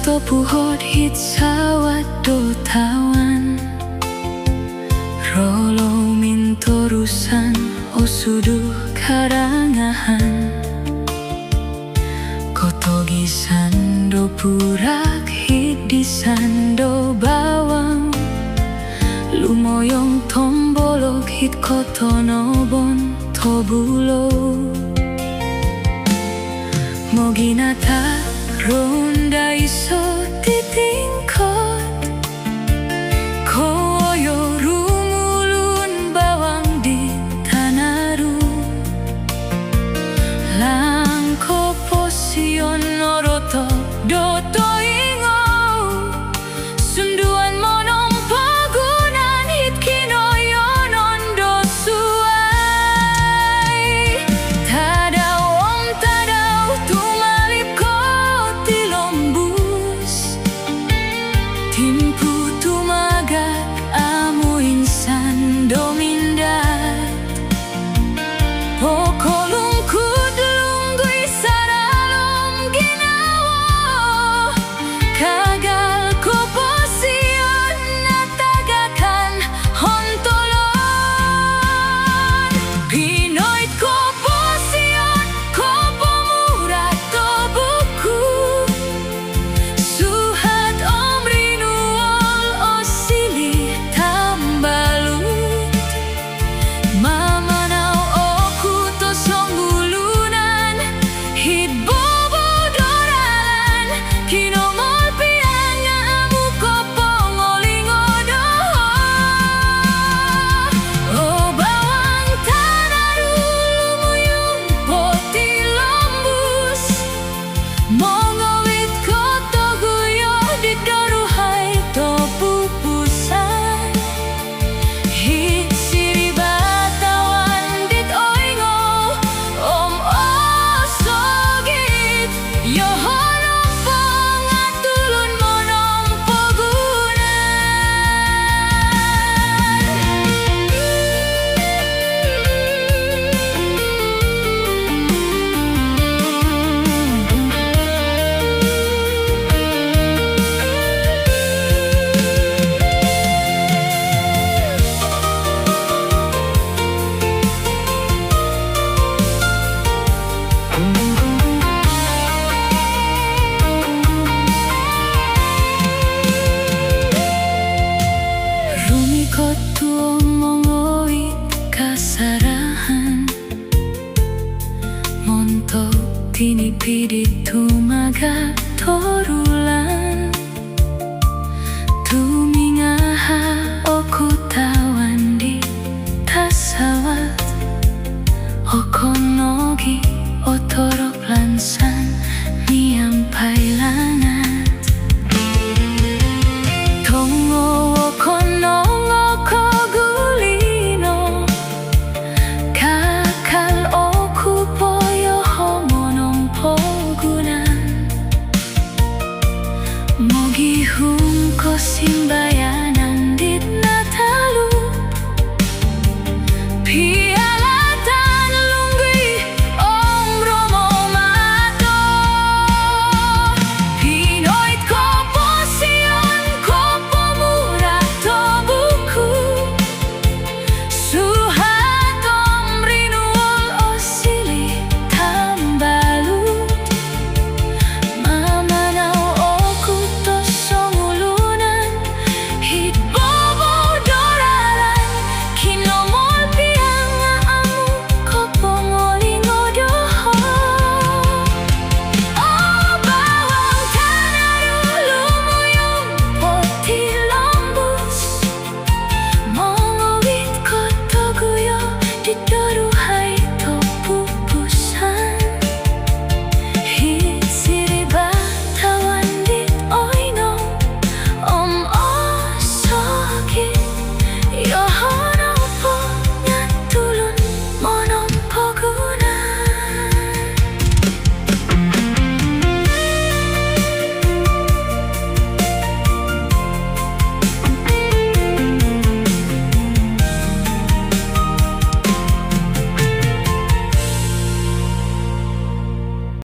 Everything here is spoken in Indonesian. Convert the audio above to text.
topuhot hit sawat do tawan Rolo mintorusan osuduh karangahan Kotogisan do purak hit disan do bawang Lumoyong tombolok hit kotonobon tobulo Moginata ronda iso titingkot Koyo rumulun bawang di tanaru Langko posion noroto doto ingo Sunduan monom pagunan hit kinoyonon do suai Tadaw om tadaw tumalip ko tilombus Timpu tumagat amo insan domindat Pokolong kudlunggoy saralom ginawa Kagal ko posiyon natagakan hontolon Pinoy ko posiyon ko pemurat to buku Suhat om rinuol o silih tambalut Mamanaw oku to songgulunan Hit bobo doralan Kinomol pianga amu ko pongolingodo O bawang tanaru lumuyung poti lombus Mongowit ko toguyo di doruhai to pupusan Hit siri batawan dit oingo om osogit Yohonom pongatulun monom Rumikot tuong mongoit kasarahan Montok pinipidit tumaga torulan Tumingaha oku tawan di tasawat Okonogi otorok lansan niam pailanat Tongo okonongo kogulino Kakal oku poyo homonong pogunan Mogi hum ko simbayan